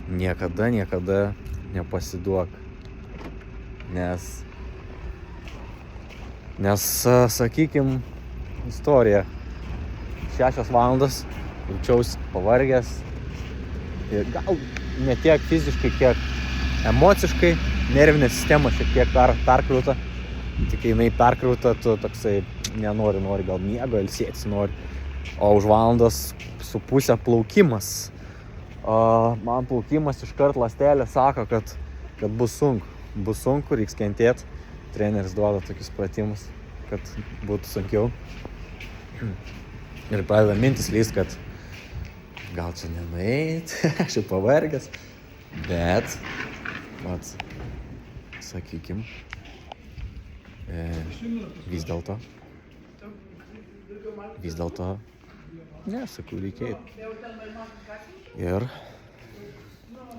niekada nepasiduok. Nes sakykim, istorija. 6 valandas jaučiausi pavargęs. Ir gal ne tiek fiziškai, kiek emociškai. Nervinė sistema šiek tiek perkrauta. Tik jinai perkrauta, tu toksai nori gal miego, ilsėtis nori. O už 1,5 valandos plaukimas. Man plaukimas iškart ląstelė sako, kad bus sunku. Bus sunku, reiks kentėti. Treneris duoda tokius pratimus, kad būtų sunkiau. Ir pradeda mintis lįst, kad gal čia nenueit, aš jau pavargęs. Bet, sakykim, vis dėlto, ne, sakau, reikia eit.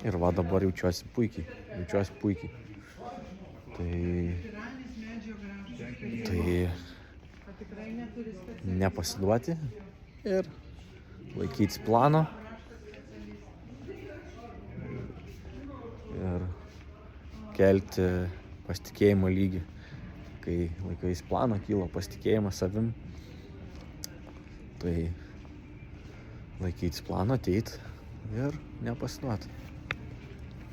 Ir va dabar jaučiuosi puikiai. Tai nepasiduoti ir laikytis plano. Ir kelti pasitikėjimo lygį. Kai laikais plano, kyla pasitikėjimas savim. Tai laikytis plano, ateit ir nepasiduoti.